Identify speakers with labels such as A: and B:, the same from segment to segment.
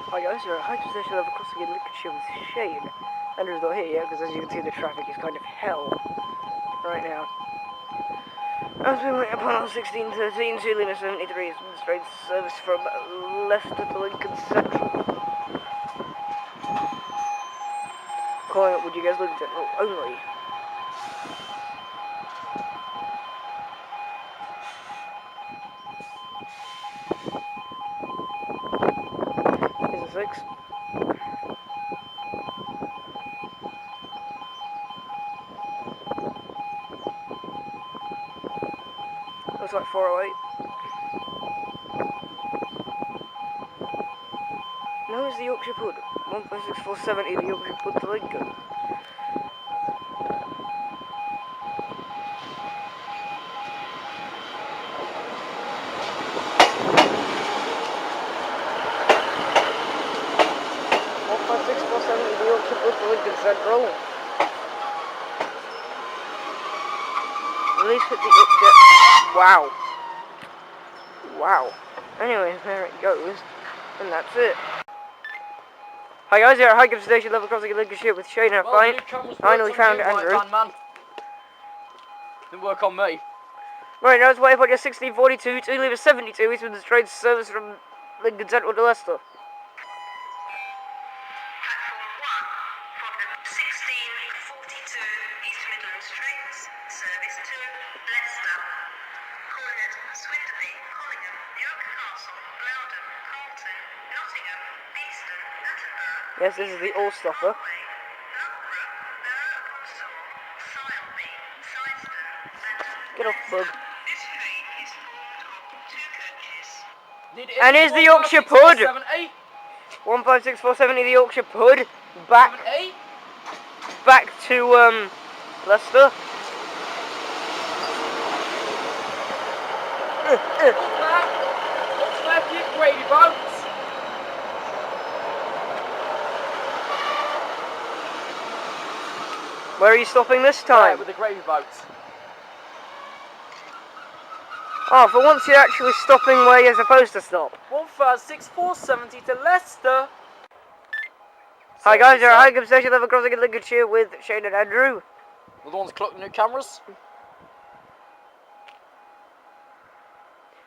A: Hi guys, we're at Hykeham station level crossing in Lincolnshire with Shane. Andrew's not here yet because as you can see the traffic is kind of hell right now. As we wait upon our 1613 Zulima 73 is the straight service from Leicester to Lincoln Central. Calling up, would you guys Lincoln Central only? Is it 6? Looks like 408. No, it's the Yorkshire Pud. 156 the Yorkshire Pud to Lincoln. The Yorkshire Pud to Lincoln Central. At least hit the wow. Wow. Anyways, there it goes. And that's it. Hi guys, here at Hykeham station level crossing in Lincolnshire with Shane and finally found Andrew.
B: Man. Didn't work on me.
A: Right, now it's waiting for your 1642 to leave a 72 east with the train service from Lincoln Central to Leicester. Yes, this is the all-stopper. Get off, bug. And here's the Yorkshire Pud. 156-470, the Yorkshire Pud. Back to Leicester.
B: What's left you, Brady Boats?
A: Where are you stopping this time?
B: With the gravy boats.
A: Oh, for once you're actually stopping where you're supposed to stop.
B: 156-470 to Leicester.
A: Hi guys, you're at Hykeham station level crossing in Lincolnshire with Shane and Andrew.
B: We're the ones clocking new cameras.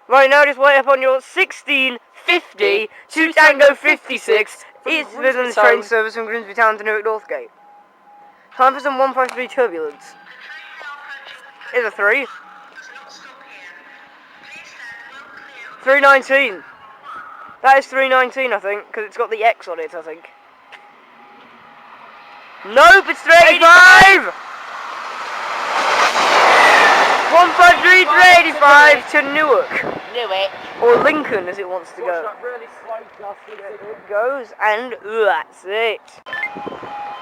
A: Right now, just wait up on your 1650 to Tango 56 East Midlands train service from Grimsby Town to Newark Northgate. Time for some 153 turbulence. Is a 3. 319. That is 319, I think, because it's got the X on it, I think. Nope, it's 385! 153 385 to Newark. Or Lincoln, as it wants to go. There it goes, and that's it.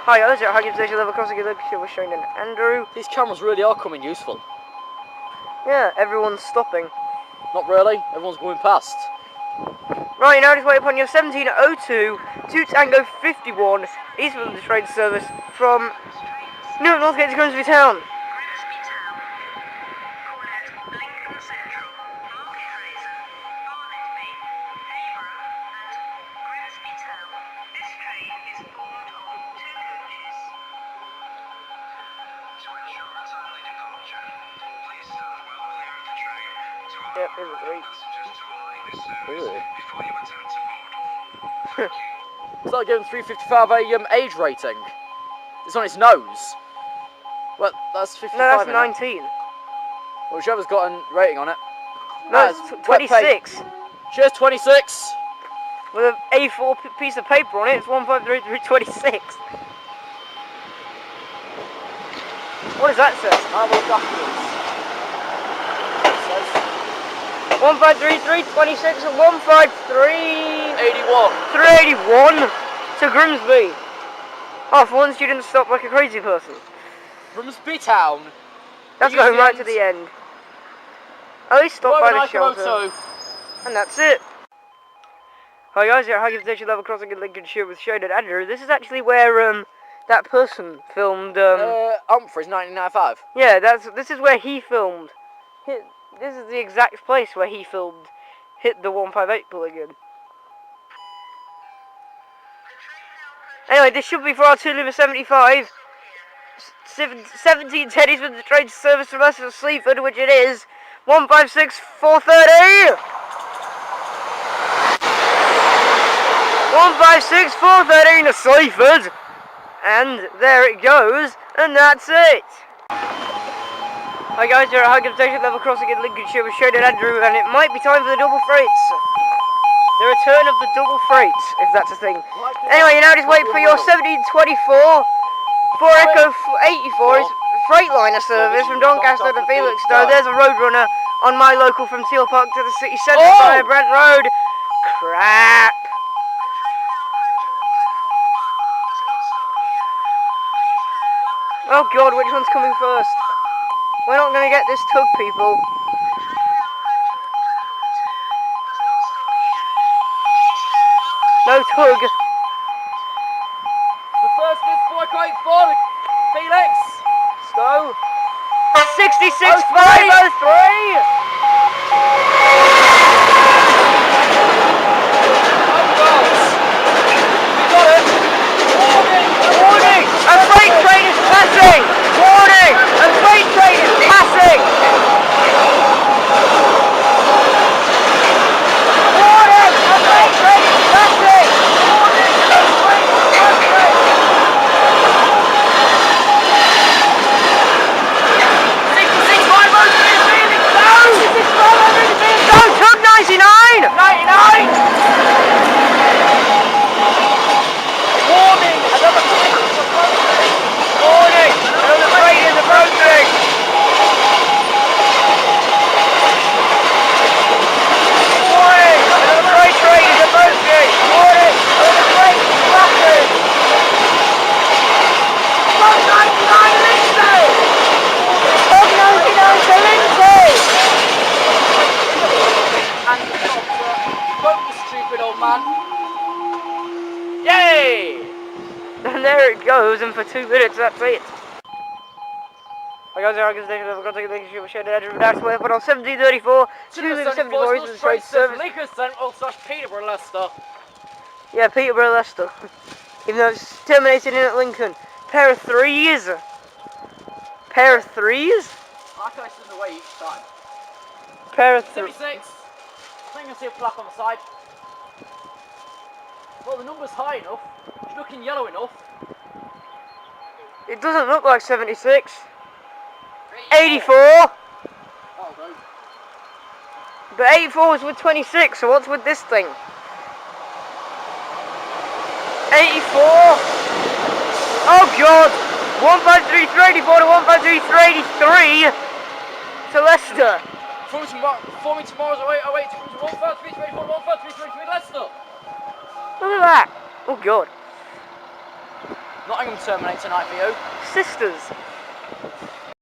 A: Hi guys, at Hykeham station level crossing in Lincolnshire with Shane and Andrew.
B: These cameras really are coming useful.
A: Yeah, everyone's stopping.
B: Not really, everyone's going past.
A: Right, now just wait upon your 1702 to Tango 51 East Midlands train service from Newark Northgate to Grimsby Town. Yep, it was 3.
B: Really? It's like giving 355 a age rating. It's on its nose. Well, that's 55.
A: No, that's 19.
B: Well, whichever's got a rating on it.
A: No, it's 26.
B: Cheers, 26.
A: With an A4 piece of paper on it, it's 15326. What does that say?
B: I'll look afterwards.
A: 153 326 and 153
B: 81.
A: 381 to Grimsby. Oh, for once you didn't stop like a crazy person.
B: Grimsby Town.
A: That's going right to the end. At least stop by the shelter. And that's it. Hi guys, you're at Hykeham station level crossing in Lincolnshire with Shane and Andrew. This is actually where that person filmed
B: Humphreys 1995.
A: Yeah, this is where he filmed. This is the exact place where he filmed Hit the 158 Bulligan. Anyway, this should be for our 2 75. 17 Teddies with the train service from us at Sleaford, which it is. 156 430. 156 430 to Sleaford. And there it goes, and that's it. Hi guys, you're at Hykeham Station, level crossing in Lincolnshire with Shane and Andrew, and it might be time for the double freights. The return of the double freight, if that's a thing. Anyway, you now just wait for your 1724 4 Echo 84 is Freightliner service from Doncaster to Felixstowe. There's a Roadrunner on my local from Seal Park to the city centre via Brent Road. Crap. Oh god, which one's coming first? We're not going to get this tug, people. No tug.
B: The first is 484, Felix.
A: Stowe. 66503. Warning! A freight train is passing! Warning! A freight train is passing! Warning! A freight train is passing! Warning! A freight train is passing! 66503 is leaving! No! 66503 is leaving! No! Tug 99! 99! Warning! Another train is approaching! Warning! Another train is approaching! Warning! Another freight train is approaching! Warning! Another train is passing! Tug 99 Lindsay! Tug 99 to Lindsay!
B: And the doctor, vote the stupid old man. Yay!
A: And there it goes, and for 2 minutes, that's it. I guys, I'm going to take a picture of Shane and Andrew, that's where I put on 1734, 274 is the straight service.
B: Lincoln Central / Peterborough, Leicester.
A: Yeah, Peterborough, Leicester. Even though it's terminated in at Lincoln. Pair of threes. Pair of threes?
B: I like how this is away each time.
A: Pair of threes.
B: 76. I think I see a plaque on the side. Well, the number's high enough. It's looking yellow enough.
A: It doesn't look like 76. 84.
B: Oh, no.
A: But 84 was with 26, so what's with this thing? 84. Oh god. 153 384 to 153 383 to Leicester.
B: For me tomorrow's away 153 384 153 383 Leicester.
A: Look at that. Oh god.
B: Nottingham terminates tonight for you.
A: Sisters.